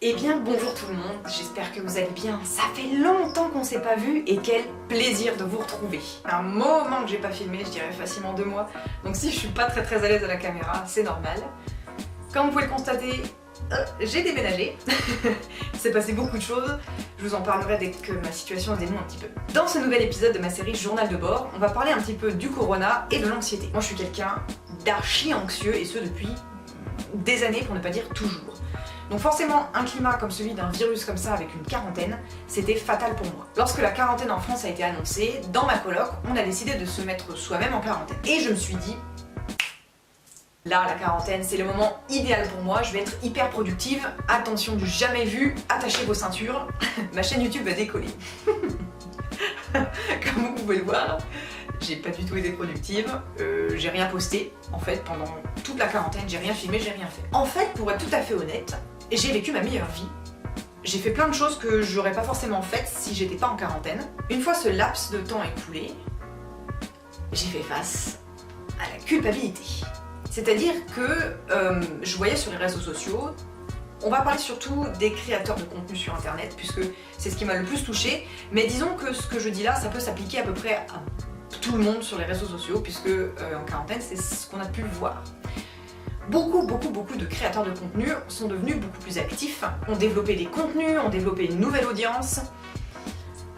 Eh bien bonjour tout le monde, j'espère que vous allez bien. Ça fait longtemps qu'on s'est pas vu et quel plaisir de vous retrouver. Un moment que j'ai pas filmé, je dirais facilement 2 mois, donc si je suis pas très à l'aise à la caméra, c'est normal. Comme vous pouvez le constater, j'ai déménagé. Il s'est passé beaucoup de choses, je vous en parlerai dès que ma situation se dénoue un petit peu. Dans ce nouvel épisode de ma série Journal de bord, on va parler un petit peu du corona et de l'anxiété. Moi je suis quelqu'un d'archi anxieux et ce depuis des années pour ne pas dire toujours. Donc forcément, un climat comme celui d'un virus comme ça avec une quarantaine, c'était fatal pour moi. Lorsque la quarantaine en France a été annoncée, dans ma coloc, on a décidé de se mettre soi-même en quarantaine. Et je me suis dit, là, la quarantaine, c'est le moment idéal pour moi, je vais être hyper productive. Attention du jamais vu, attachez vos ceintures, ma chaîne YouTube va décoller. Comme vous pouvez le voir, j'ai pas du tout été productive, j'ai rien posté en fait pendant toute la quarantaine, j'ai rien filmé, j'ai rien fait. En fait, pour être tout à fait honnête, j'ai vécu ma meilleure vie. J'ai fait plein de choses que j'aurais pas forcément faites si j'étais pas en quarantaine. Une fois ce laps de temps écoulé, j'ai fait face à la culpabilité. C'est-à-dire que je voyais sur les réseaux sociaux, on va parler surtout des créateurs de contenu sur internet, puisque c'est ce qui m'a le plus touchée, mais disons que ce que je dis là, ça peut s'appliquer à peu près à tout le monde sur les réseaux sociaux, puisque en quarantaine, c'est ce qu'on a pu voir. Beaucoup de créateurs de contenu sont devenus beaucoup plus actifs, ont développé des contenus, ont développé une nouvelle audience.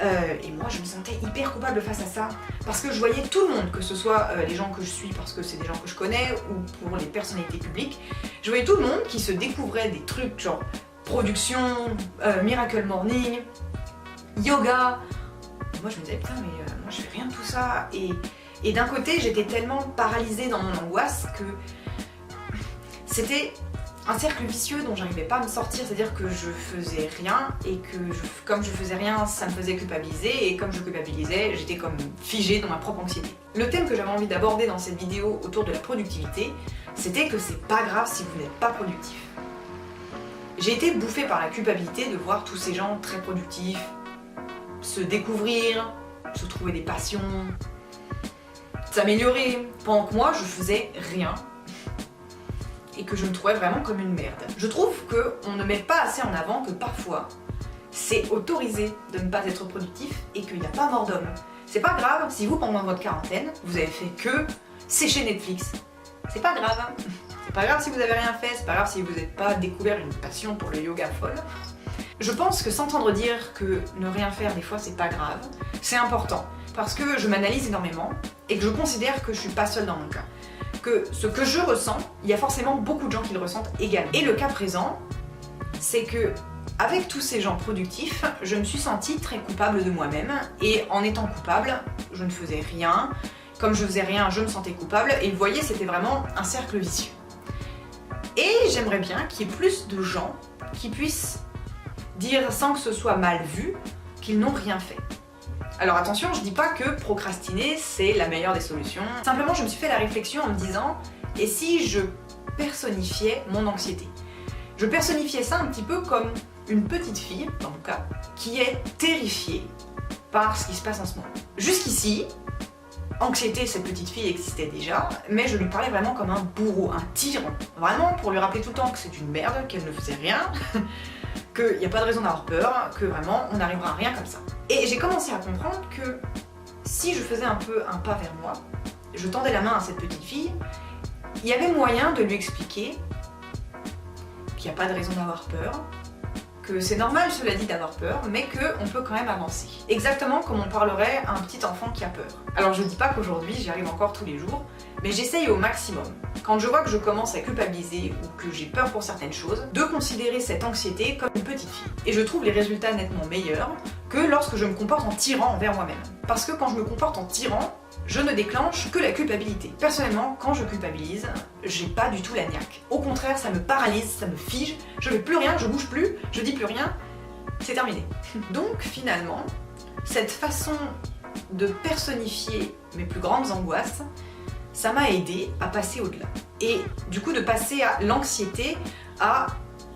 Et moi je me sentais hyper coupable face à ça, parce que je voyais tout le monde, que ce soit les gens que je suis parce que c'est des gens que je connais, ou pour les personnalités publiques, je voyais tout le monde qui se découvrait des trucs genre production, Miracle Morning, yoga. Et moi je me disais putain mais moi je fais rien de tout ça, et d'un côté j'étais tellement paralysée dans mon angoisse que c'était un cercle vicieux dont j'arrivais pas à me sortir, c'est-à-dire que je faisais rien et que comme je faisais rien, ça me faisait culpabiliser, et comme je culpabilisais, j'étais comme figée dans ma propre anxiété. Le thème que j'avais envie d'aborder dans cette vidéo autour de la productivité, c'était que c'est pas grave si vous n'êtes pas productif. J'ai été bouffée par la culpabilité de voir tous ces gens très productifs se découvrir, se trouver des passions, s'améliorer, pendant que moi je faisais rien. Et que je me trouvais vraiment comme une merde. Je trouve qu'on ne met pas assez en avant que parfois, c'est autorisé de ne pas être productif et qu'il n'y a pas mort d'homme. C'est pas grave si vous, pendant votre quarantaine, vous avez fait que sécher Netflix. C'est pas grave. C'est pas grave si vous avez rien fait, c'est pas grave si vous n'êtes pas découvert une passion pour le yoga folle. Je pense que s'entendre dire que ne rien faire des fois c'est pas grave, c'est important. Parce que je m'analyse énormément et que je considère que je suis pas seule dans mon cas. Que ce que je ressens, il y a forcément beaucoup de gens qui le ressentent également. Et le cas présent, c'est que avec tous ces gens productifs, je me suis sentie très coupable de moi-même, et en étant coupable, je ne faisais rien. Comme je faisais rien, je me sentais coupable, et vous voyez, c'était vraiment un cercle vicieux. Et j'aimerais bien qu'il y ait plus de gens qui puissent dire sans que ce soit mal vu qu'ils n'ont rien fait. Alors attention, je dis pas que procrastiner c'est la meilleure des solutions. Simplement je me suis fait la réflexion en me disant, et si je personnifiais mon anxiété? Je personnifiais ça un petit peu comme une petite fille, dans mon cas, qui est terrifiée par ce qui se passe en ce moment. Jusqu'ici, anxiété, cette petite fille existait déjà, mais je lui parlais vraiment comme un bourreau, un tyran. Vraiment pour lui rappeler tout le temps que c'est une merde, qu'elle ne faisait rien, qu'il n'y a pas de raison d'avoir peur, que vraiment on n'arrivera à rien comme ça. Et j'ai commencé à comprendre que si je faisais un peu un pas vers moi, je tendais la main à cette petite fille, il y avait moyen de lui expliquer qu'il n'y a pas de raison d'avoir peur, que c'est normal cela dit d'avoir peur, mais qu'on peut quand même avancer. Exactement comme on parlerait à un petit enfant qui a peur. Alors je dis pas qu'aujourd'hui j'y arrive encore tous les jours, mais j'essaye au maximum. Quand je vois que je commence à culpabiliser ou que j'ai peur pour certaines choses, de considérer cette anxiété comme une petite fille. Et je trouve les résultats nettement meilleurs que lorsque je me comporte en tyran envers moi-même. Parce que quand je me comporte en tyran, je ne déclenche que la culpabilité. Personnellement, quand je culpabilise, j'ai pas du tout la niaque. Au contraire, ça me paralyse, ça me fige, je fais plus rien, je bouge plus, je dis plus rien, c'est terminé. Donc finalement, cette façon de personnifier mes plus grandes angoisses, ça m'a aidé à passer au-delà. Et du coup de passer à l'anxiété à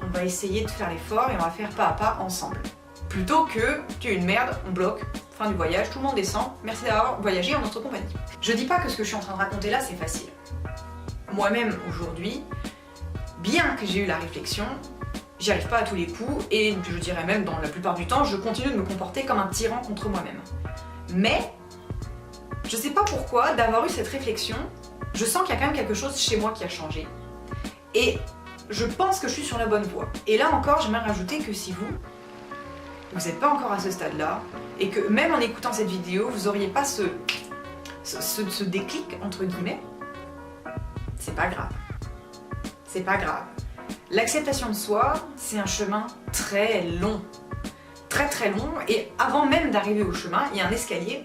on va essayer de faire l'effort et on va faire pas à pas ensemble. Plutôt que tu es une merde, on bloque, fin du voyage, tout le monde descend, merci d'avoir voyagé en notre compagnie. Je dis pas que ce que je suis en train de raconter là c'est facile. Moi-même aujourd'hui, bien que j'ai eu la réflexion, j'y arrive pas à tous les coups et je dirais même dans la plupart du temps, je continue de me comporter comme un tyran contre moi-même. Mais je sais pas pourquoi, d'avoir eu cette réflexion, je sens qu'il y a quand même quelque chose chez moi qui a changé. Et je pense que je suis sur la bonne voie. Et là encore, j'aimerais rajouter que si vous n'êtes pas encore à ce stade-là, et que même en écoutant cette vidéo, vous n'auriez pas ce déclic, entre guillemets, c'est pas grave. C'est pas grave. L'acceptation de soi, c'est un chemin très long. Très très long, et avant même d'arriver au chemin, il y a un escalier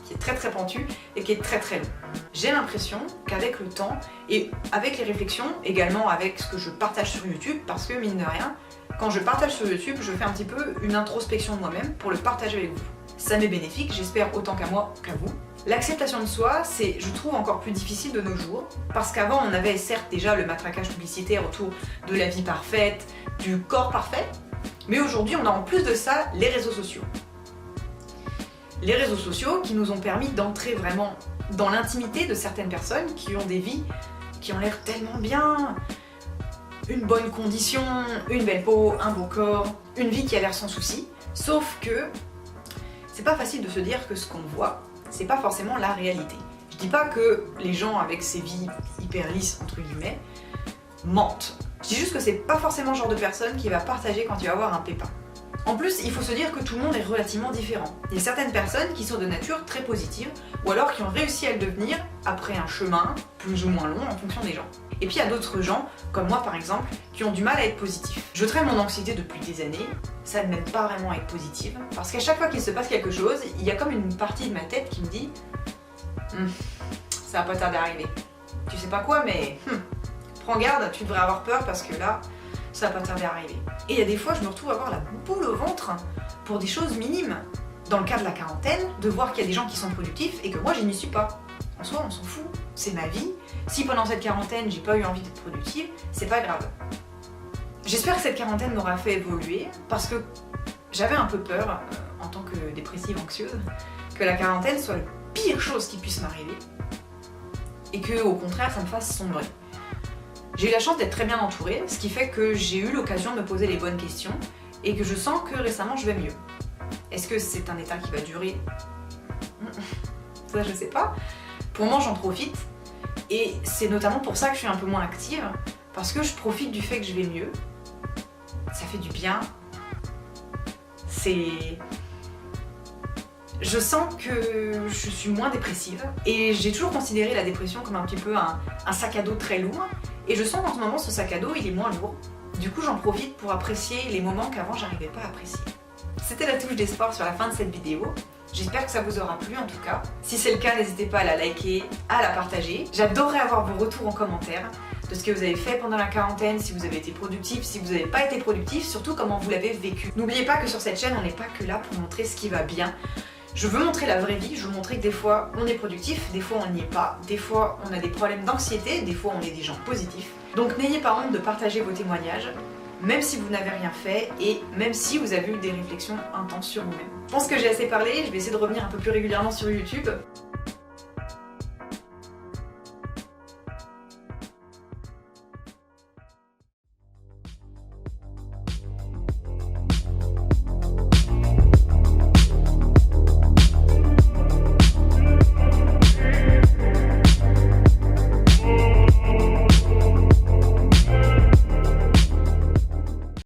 qui est très très pentu et qui est très très long. J'ai l'impression qu'avec le temps, et avec les réflexions, également avec ce que je partage sur YouTube, parce que mine de rien, quand je partage sur YouTube, je fais un petit peu une introspection de moi-même pour le partager avec vous. Ça m'est bénéfique, j'espère autant qu'à moi qu'à vous. L'acceptation de soi, c'est, je trouve, encore plus difficile de nos jours, parce qu'avant on avait certes déjà le matraquage publicitaire autour de la vie parfaite, du corps parfait, mais aujourd'hui on a en plus de ça les réseaux sociaux. Les réseaux sociaux qui nous ont permis d'entrer vraiment dans l'intimité de certaines personnes qui ont des vies qui ont l'air tellement bien, une bonne condition, une belle peau, un beau corps, une vie qui a l'air sans souci, sauf que c'est pas facile de se dire que ce qu'on voit, c'est pas forcément la réalité. Je dis pas que les gens avec ces vies hyper lisses, entre guillemets, mentent. Je dis juste que c'est pas forcément le genre de personne qui va partager quand il va avoir un pépin. En plus, il faut se dire que tout le monde est relativement différent. Il y a certaines personnes qui sont de nature très positive, ou alors qui ont réussi à le devenir après un chemin plus ou moins long en fonction des gens. Et puis il y a d'autres gens, comme moi par exemple, qui ont du mal à être positifs. Je traîne mon anxiété depuis des années, ça ne m'aide pas vraiment à être positive, parce qu'à chaque fois qu'il se passe quelque chose, il y a comme une partie de ma tête qui me dit ça va pas tarder à arriver. Tu sais pas quoi, mais prends garde, tu devrais avoir peur parce que là, ça va pas tarder à arriver. Et il y a des fois, je me retrouve à avoir la boule au ventre pour des choses minimes. Dans le cas de la quarantaine, de voir qu'il y a des gens qui sont productifs et que moi, je n'y suis pas. En soi, on s'en fout. C'est ma vie. Si pendant cette quarantaine, j'ai pas eu envie d'être productive, c'est pas grave. J'espère que cette quarantaine m'aura fait évoluer parce que j'avais un peu peur, en tant que dépressive anxieuse, que la quarantaine soit la pire chose qui puisse m'arriver et que, au contraire, ça me fasse sombrer. J'ai eu la chance d'être très bien entourée, ce qui fait que j'ai eu l'occasion de me poser les bonnes questions et que je sens que récemment je vais mieux. Est-ce que c'est un état qui va durer? Ça je sais pas. Pour moi j'en profite et c'est notamment pour ça que je suis un peu moins active, parce que je profite du fait que je vais mieux. Ça fait du bien. Je sens que je suis moins dépressive et j'ai toujours considéré la dépression comme un petit peu un sac à dos très lourd. Et je sens qu'en ce moment, ce sac à dos, il est moins lourd. Du coup, j'en profite pour apprécier les moments qu'avant, j'arrivais pas à apprécier. C'était la touche d'espoir sur la fin de cette vidéo. J'espère que ça vous aura plu en tout cas. Si c'est le cas, n'hésitez pas à la liker, à la partager. J'adorerais avoir vos retours en commentaire de ce que vous avez fait pendant la quarantaine, si vous avez été productif, si vous n'avez pas été productif, surtout comment vous l'avez vécu. N'oubliez pas que sur cette chaîne, on n'est pas que là pour montrer ce qui va bien. Je veux montrer la vraie vie, je veux montrer que des fois on est productif, des fois on n'y est pas, des fois on a des problèmes d'anxiété, des fois on est des gens positifs. Donc n'ayez pas honte de partager vos témoignages, même si vous n'avez rien fait et même si vous avez eu des réflexions intenses sur vous-même. Je pense que j'ai assez parlé, je vais essayer de revenir un peu plus régulièrement sur YouTube.